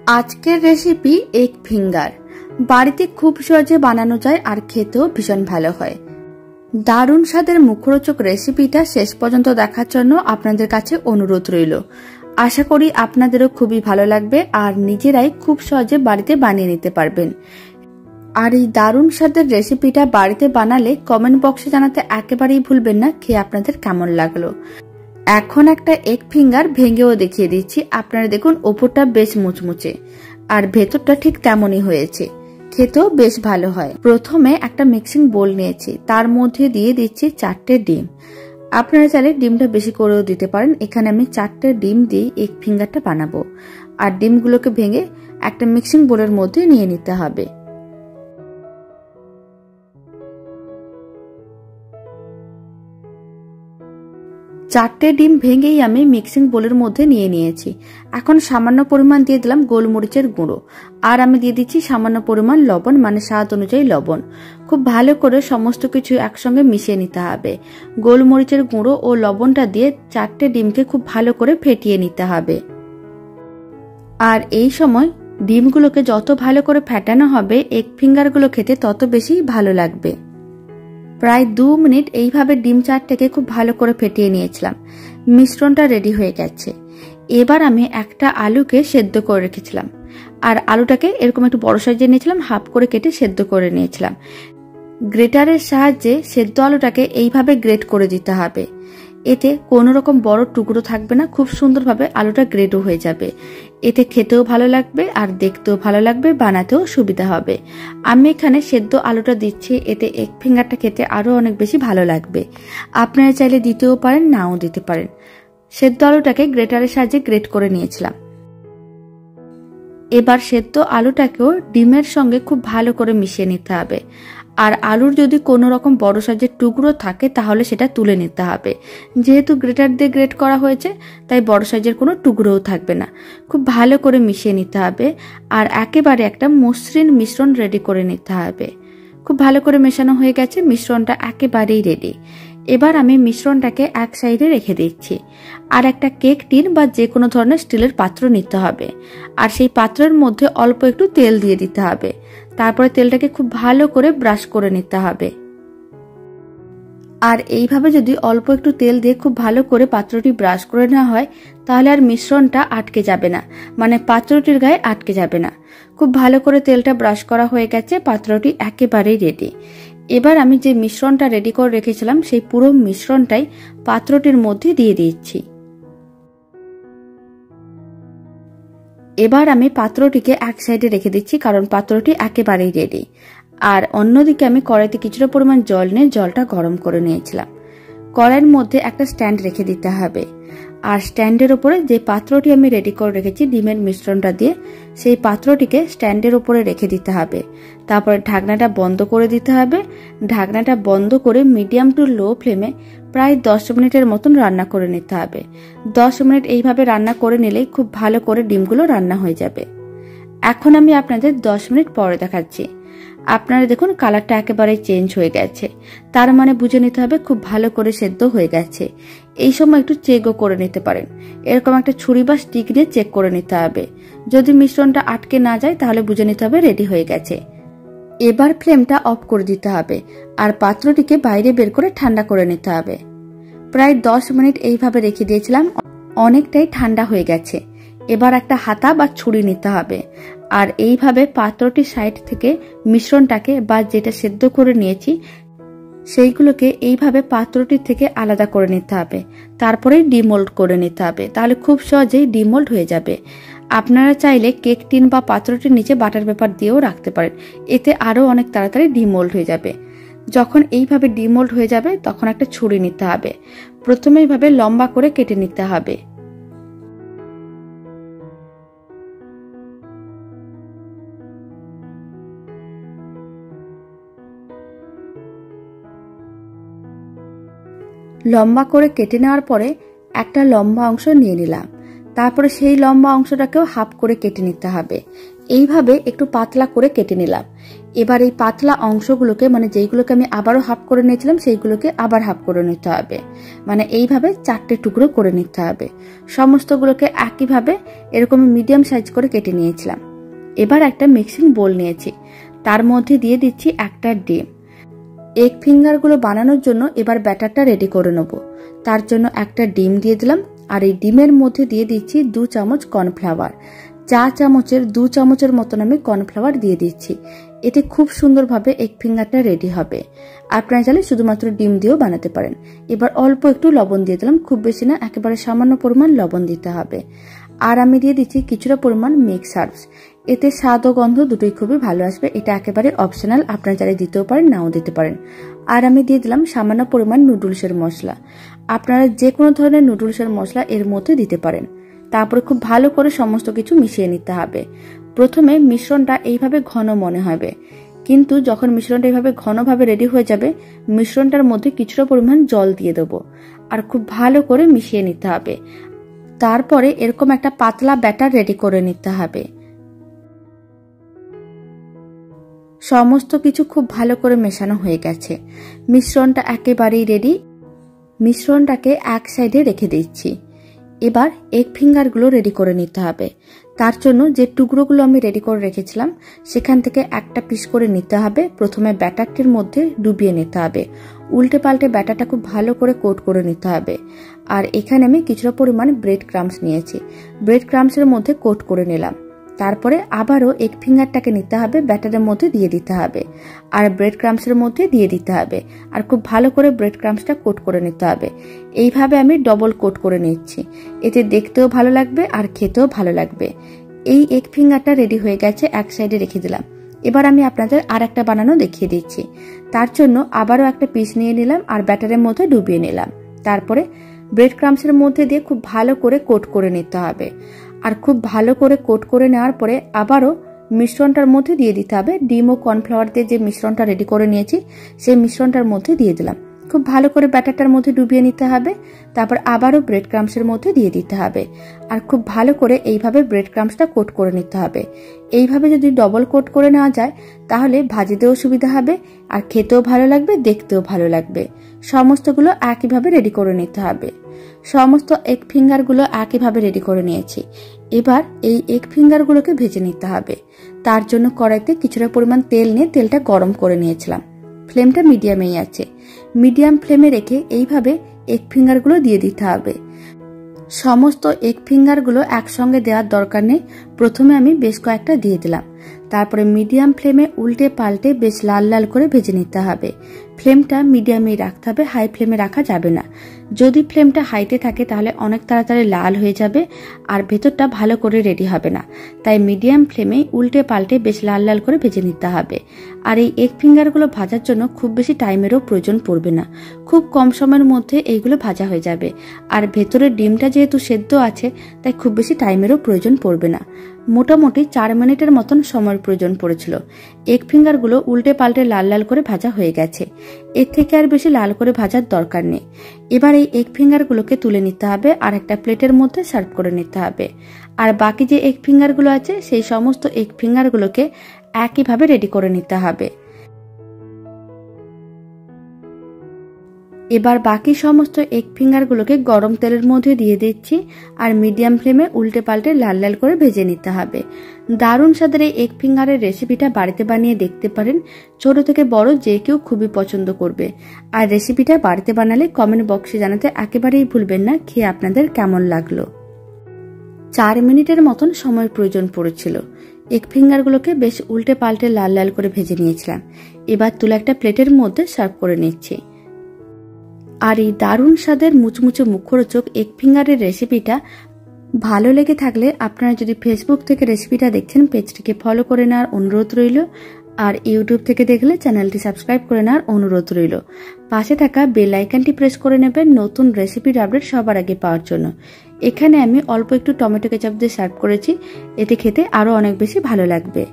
আজকের recipe egg finger. বাড়িতে খুব সহজে বানানো যায় আর খেতেও ভীষণ ভালো হয়। দারুণ স্বাদের মুখরোচক রেসিপিটা শেষ পর্যন্ত দেখার জন্য আপনাদের কাছে অনুরোধ রইল। আশা করি আপনাদেরও খুবই ভালো লাগবে আর নিজেরাই খুব সহজে বাড়িতে বানিয়ে নিতে পারবেন। আর এই দারুণ স্বাদের রেসিপিটা বাড়িতে বানালে কমেন্ট বক্সে জানাতে একেবারেই ভুলবেন না খেয়ে আপনাদের কেমন লাগলো। এখন একটা এগ ফিঙ্গার ভেঙেও দেখিয়ে দিচ্ছি। আপনারা দেখুন ওপরটা বেশ মুচমুচে আর ভেতরটা ঠিক তেমনই হয়েছে, খেতেও বেশ ভালো হয়। প্রথমে একটা মিক্সিং বোল নিয়েছি, তার মধ্যে দিয়ে দিচ্ছি 4টে ডিম। আপনারা চাইলে ডিমটা বেশি করেও দিতে পারেন। এখানে আমি 4টে ডিম দিয়ে এগ ফিঙ্গারটা বানাবো। আর ডিমগুলোকে ভেঙে একটা মিক্সিং বোলের মধ্যে নিয়ে নিতে হবে। চারটে ডিম ভেঙেই আমি মিক্সিং বোলের মধ্যে নিয়ে নিয়েছি। এখন সামান্য পরিমাণ দিয়ে দিলাম গোলমরিচের গুঁড়ো, আর আমি দিয়ে দিচ্ছি সামান্য পরিমাণ লবণ, মানে স্বাদ অনুযায়ী লবণ। খুব ভালো করে সমস্ত কিছু একসঙ্গে মিশিয়ে নিতে হবে। গোলমরিচের গুঁড়ো ও লবণটা দিয়ে 4টে ডিমকে খুব ভালো করে ফেটিয়ে নিতে হবে। আর এই সময় ডিমগুলোকে যত ভালো করে ফেটানো হবে এগ ফিঙ্গারগুলো খেতে তত বেশি ভালো লাগবে। প্রায় 2 মিনিট এইভাবে ডিম 4টেকে খুব ভালো করে ফেটিয়ে নিয়েছিলাম। মিশ্রণটা রেডি হয়ে গেছে। এবার আমি একটা আলুকে সেদ্ধ করে রেখেছিলাম, আর আলুটাকে এরকম একটু বড় সাইজে নিয়েছিলাম, হাফ করে কেটে সেদ্ধ করে নিয়েছিলাম। গ্রেটারের সাহায্যে সেদ্ধ আলুটাকে এইভাবে গ্রেট করে দিতে হবে। এতে কোনো রকম বড় টুকরো থাকবে না, খুব সুন্দরভাবে আলুটা গ্রেটও হয়ে যাবে। এতে খেতেও ভালো লাগবে আর দেখতেও ভালো লাগবে, বানাতেও সুবিধা হবে। আমি এখানে সেদ্ধ আলুটা দিচ্ছি, এতে এগ ফিঙ্গারটা খেতে আরো অনেক বেশি ভালো লাগবে। আপনারা চাইলে দিতেও পারেন, নাও দিতে পারেন। সেদ্ধ আলুটাকে গ্রেটারের সাহায্যে গ্রেট করে নিয়েছিলাম। এবার সেদ্ধ আলুটাকেও ডিমের সঙ্গে খুব ভালো করে মিশিয়ে নিতে হবে। আর আলুর যদি কোনো রকম বড় সাইজের টুকরো থাকে তাহলে সেটা তুলে নিতে হবে। যেহেতু গ্রেটার দিয়ে গ্রেট করা হয়েছে তাই বড় সাইজের কোনো টুকরোও থাকবে না। খুব ভালো করে মিশিয়ে নিতে হবে আর একেবারে একটা মসৃণ মিশ্রণ রেডি করে নিতে হবে। খুব ভালো করে মেশানো হয়ে গেছে, মিশ্রণটা একেবারেই রেডি। এবার আমি মিশ্রণটাকে এক সাইডে রেখে দিচ্ছি। আর একটা কেক টিন বা যে কোনো ধরনের স্টিলের পাত্র নিতে হবে, আর সেই পাত্রের মধ্যে অল্প একটু তেল দিয়ে দিতে হবে। তারপরে তেলটাকে খুব ভালো করে ব্রাশ করে নিতে হবে। আর এইভাবে যদি অল্প একটু তেল দিয়ে খুব ভালো করে পাত্রটি ব্রাশ করে নেওয়া হয় তাহলে আর মিশ্রণটা আটকে যাবে না, মানে পাত্রটির গায়ে আটকে যাবে না। খুব ভালো করে তেলটা ব্রাশ করা হয়ে গেছে, পাত্রটি একেবারেই রেডি। এবার আমি যে মিশ্রণটা রেডি করে রেখেছিলাম সেই পুরো মিশ্রণটাই পাত্রটির মধ্যে দিয়ে দিচ্ছি। এবার আমি পাত্রটিকে এক সাইডে রেখে দিচ্ছি, কারণ পাত্রটি একেবারেই রেডি। আর অন্যদিকে আমি কড়াইতে কিছুটা পরিমাণ জল নিয়ে জলটা গরম করে নিয়েছিলাম। কড়াইয়ের মধ্যে একটা স্ট্যান্ড রেখে দিতে হবে, আর স্ট্যান্ডের উপরে যে পাত্রটি আমি রেডি করে রেখেছি ডিমের মিশ্রণটা দিয়ে, সেই পাত্রটিকে স্ট্যান্ডের উপরে রেখে দিতে হবে। তারপরে ঢাকনাটা বন্ধ করে দিতে হবে। ঢাকনাটা বন্ধ করে মিডিয়াম টু লো ফ্লেমে প্রায় 10 মিনিটের মতন রান্না করে নিতে হবে। 10 মিনিট এইভাবে রান্না করে নিলেই খুব ভালো করে ডিমগুলো রান্না হয়ে যাবে। এখন আমি আপনাদের 10 মিনিট পরে দেখাচ্ছি। আপনারা দেখুন কালারটা একেবারে চেঞ্জ হয়ে গেছে, তার মানে বুঝে নিতে হবে খুব ভালো করে সেদ্ধ হয়ে গেছে। এই সময় একটু চেকও করে নিতে পারেন, এরকম একটা ছুরি বা স্টিক দিয়ে চেক করে নিতে হবে। যদি মিশ্রণটা আটকে না যায় তাহলে বুঝে নিতে হবে রেডি হয়ে গেছে। এবার ফ্লেমটা অফ করে দিতে হবে আর পাত্রটিকে বাইরে বের করে ঠান্ডা করে নিতে হবে। প্রায় 10 মিনিট এইভাবে রেখে দিয়েছিলাম, অনেকটাই ঠান্ডা হয়ে গেছে। এবার একটা হাতা বা ছুরি নিতে হবে আর এইভাবে পাত্রটির সাইড থেকে মিশ্রণটাকে বা যেটা সেদ্ধ করে নিয়েছি সেইগুলোকে এইভাবে পাত্রটির থেকে আলাদা করে নিতে হবে। তারপরেই ডিমোল্ড করে নিতে হবে, তাহলে খুব সহজেই ডিমোল্ড হয়ে যাবে। আপনারা চাইলে কেক টিন বা পাত্রটির নিচে বাটার পেপার দিয়েও রাখতে পারেন, এতে আরো অনেক তাড়াতাড়ি ডিমোল্ড হয়ে যাবে। যখন এইভাবে ডিমোল্ড হয়ে যাবে তখন একটা ছুরি নিতে হবে। প্রথমে এইভাবে লম্বা করে কেটে নিতে হবে। লম্বা করে কেটে নেওয়ার পরে একটা লম্বা অংশ নিয়ে নিলাম। তারপরে সেই লম্বা অংশটাকেও হাফ করে কেটে নিতে হবে। এইভাবে একটু পাতলা করে কেটে নিলাম। এবার এই পাতলা অংশগুলোকে মানে যেইগুলোকে আমি আবারও হাফ করে নিয়েছিলাম সেইগুলোকে আবার হাফ করে নিতে হবে। মানে এইভাবে 4টে টুকরো করে নিতে হবে। সমস্তগুলোকে একইভাবে এরকম মিডিয়াম সাইজ করে কেটে নিয়েছিলাম। এবার একটা মিক্সিং বোল নিয়েছি, তার মধ্যে দিয়ে দিচ্ছি একটা ডিম। এগ ফিঙ্গারগুলো বানানোর জন্য এবার ব্যাটারটা রেডি করে নেব। তার জন্য একটা ডিম দিয়ে দিলাম, আর এই ডিমের মধ্যে দিয়ে দিচ্ছি 2 চামচ কর্নফ্লাওয়ার। চা চামচের 2 চামচের মতন আমি কর্নফ্লাওয়ার দিয়ে দিচ্ছি। এতে খুব সুন্দরভাবে এগ ফিঙ্গারটা রেডি হবে। আপনারা চাইলে শুধুমাত্র ডিম দিয়েও বানাতে পারেন। এবার অল্প একটু লবণ দিয়ে দিলাম, খুব বেশি না, একেবারে সামান্য পরিমাণ লবণ দিতে হবে। আর আমি দিয়ে দিচ্ছি কিছুটা পরিমাণ মিক্স হার্বস। এতে স্বাদ ও গন্ধ দুটোই খুবই ভালো আসবে। এটা একেবারে অপশনাল, আপনারা চাইলে দিতেও পারেন, নাও দিতে পারেন। আর আমি দিয়ে দিলাম সামান্য পরিমাণ নুডলসের মশলা। আপনারা যে কোনো ধরনের নুডলসের মশলা এর মধ্যে দিতে পারেন। তারপরে খুব ভালো করে সমস্ত কিছু মিশিয়ে নিতে হবে। প্রথমে মিশ্রণটা এইভাবে ঘন মনে হবে, কিন্তু যখন মিশ্রণটা এইভাবে ঘনভাবে রেডি হয়ে যাবে, মিশ্রণটার মধ্যে কিছুটা পরিমাণ জল দিয়ে দেবো আর খুব ভালো করে মিশিয়ে নিতে হবে। তারপরে এরকম একটা পাতলা ব্যাটার রেডি করে নিতে হবে। সমস্ত কিছু খুব ভালো করে মেশানো হয়ে গেছে, মিশ্রণটা একেবারেই রেডি। মিশ্রণটাকে এক সাইডে রেখে দিচ্ছি। এবার এগ ফিঙ্গারগুলো রেডি করে নিতে হবে। তার জন্য যে টুকরোগুলো আমি রেডি করে রেখেছিলাম সেখান থেকে একটা পিস করে নিতে হবে। প্রথমে ব্যাটারটির মধ্যে ডুবিয়ে নিতে হবে, উল্টে পাল্টে ব্যাটারটা খুব ভালো করে কোট করে নিতে হবে। আর এখানে আমি কিছুটা পরিমাণ ব্রেড ক্রাম্বস নিয়েছি, ব্রেড ক্রাম্বসের মধ্যে কোট করে নিলাম। তারপরে আবারও এগ ফিঙ্গারটাকে নিতে হবে, ব্যাটারের মধ্যে দিয়ে দিতে হবে আর ব্রেড ক্রাম্বসের মধ্যে দিয়ে দিতে হবে আর খুব ভালো করে ব্রেড ক্রাম্বসটা কোট করে নিতে হবে। এইভাবে আমি ডবল কোট করে নিচ্ছি, এতে দেখতেও ভালো লাগবে আর খেতেও ভালো লাগবে। এই এগ ফিঙ্গারটা রেডি হয়ে গেছে, এক সাইডে রেখে দিলাম। এবার আমি আপনাদের আর একটা বানানো দেখিয়ে দিচ্ছি। তার জন্য আবারও একটা পিস নিয়ে নিলাম আর ব্যাটারের মধ্যে ডুবিয়ে নিলাম। তারপরে ব্রেড ক্রাম্বসের মধ্যে দিয়ে খুব ভালো করে কোট করে নিতে হবে। আর খুব ভালো করে কোট করে নেওয়ার পরে আবারও মিশ্রণটার মধ্যে দিয়ে দিতে হবে। ডিম ও কর্নফ্লাওয়ার দিয়ে যে মিশ্রণটা রেডি করে নিয়েছি সেই মিশ্রণটার মধ্যে দিয়ে দিলাম। খুব ভালো করে ব্যাটারটার মধ্যে ডুবিয়ে নিতে হবে। তারপর আবারও ব্রেড ক্রাম্বসের মধ্যে দিয়ে দিতে হবে আর খুব ভালো করে এইভাবে ব্রেড ক্রাম্বসটা কোট করে নিতে হবে। এইভাবে যদি ডবল কোট করে নেওয়া যায় তাহলে ভাজিতেও সুবিধা হবে আর খেতেও ভালো লাগবে, দেখতেও ভালো লাগবে। সমস্তগুলো একইভাবে রেডি করে নিতে হবে। সমস্ত এগ ফিঙ্গারগুলো একইভাবে রেডি করে নিয়েছি। এবার এই এগ ফিঙ্গারগুলোকে ভেজে নিতে হবে। তার জন্য কড়াইতে কিছুটা পরিমাণ তেল নিয়ে তেলটা গরম করে নিয়েছিলাম। ফ্লেমটা মিডিয়ামেই আছে। মিডিয়াম ফ্লেমে রেখে এইভাবে এগ ফিঙ্গারগুলো দিয়ে দিতে হবে। সমস্ত এগ ফিঙ্গারগুলো একসঙ্গে দেওয়ার দরকার নেই, প্রথমে আমি বেশ কয়েকটা দিয়ে দিলাম। তারপরে মিডিয়াম ফ্লেমে উল্টে পাল্টে বেশ লাল লাল করে ভেজে নিতে হবে। ফ্লেমটা মিডিয়ামেই রাখতে হবে, হাই ফ্লেমে রাখা যাবে না। যদি ফ্লেমটা হাইতে থাকে তাহলে অনেক তাড়াতাড়ি লাল হয়ে যাবে আর ভেতরটা ভালো করে রেডি হবে না। তাই মিডিয়াম ফ্লেমে উল্টে পাল্টে বেশ লাল লাল করে ভেজে নিতে হবে। আর এই এগ ফিঙ্গারগুলো ভাজার জন্য খুব বেশি টাইমেরও প্রয়োজন পড়বে না, খুব কম সময়ের মধ্যে এইগুলো ভাজা হয়ে যাবে। আর ভেতরের ডিমটা যেহেতু সেদ্ধ আছে তাই খুব বেশি টাইমেরও প্রয়োজন পড়বে না। মোটামুটি 4 মিনিটের মতন সময়ের প্রয়োজন পড়েছিল। এগ ফিঙ্গারগুলো উল্টে পাল্টে লাল লাল করে ভাজা হয়ে গেছে, এর থেকে আর বেশি লাল করে ভাজার দরকার নেই। এবার এই এগ ফিঙ্গারগুলোকে তুলে নিতে হবে আর একটা প্লেটের মধ্যে সার্ভ করে নিতে হবে। আর বাকি যে এগ ফিঙ্গারগুলো আছে সেই সমস্ত এগ ফিঙ্গারগুলোকে একইভাবে রেডি করে নিতে হবে। এবার বাকি সমস্ত এগ ফিঙ্গারগুলোকে গরম তেলের মধ্যে দিয়ে দিচ্ছি আর মিডিয়াম ফ্লেমে উল্টে পাল্টে লাল লাল করে ভেজে নিতে হবে। দারুণ স্বাদের এই এগ ফিঙ্গারের রেসিপিটা বাড়িতে বানিয়ে দেখতে পারেন, ছোট থেকে বড় যে কেউ খুবই পছন্দ করবে। আর রেসিপিটা বাড়িতে বানালে কমেন্ট বক্সে জানাতে একেবারেই ভুলবেন না খেয়ে আপনাদের কেমন লাগলো। 4 মিনিটের মতন সময় প্রয়োজন পড়েছিল। এগ ফিঙ্গারগুলোকে বেশ উল্টে পাল্টে লাল লাল করে ভেজে নিয়েছিলাম। এবার তুলে একটা প্লেটের মধ্যে সার্ভ করে নিচ্ছি। আর এই দারুণ স্বাদের মুচমুচে মুখরোচক এগ ফিঙ্গারের রেসিপিটা ভালো লেগে থাকলে আপনারা যদি ফেসবুক থেকে রেসিপিটা দেখছেন পেজটিকে ফলো করে নেওয়ার অনুরোধ রইল, আর ইউটিউব থেকে দেখলে চ্যানেলটি সাবস্ক্রাইব করে নেওয়ার অনুরোধ রইল। পাশে থাকা বেল আইকনটি প্রেস করে নেবেন নতুন রেসিপির আপডেট সবার আগে পাওয়ার জন্য। এখানে আমি অল্প একটু টমেটো কেচাপ দিয়ে সার্ভ করেছি, এতে খেতে আরো অনেক বেশি ভালো লাগবে।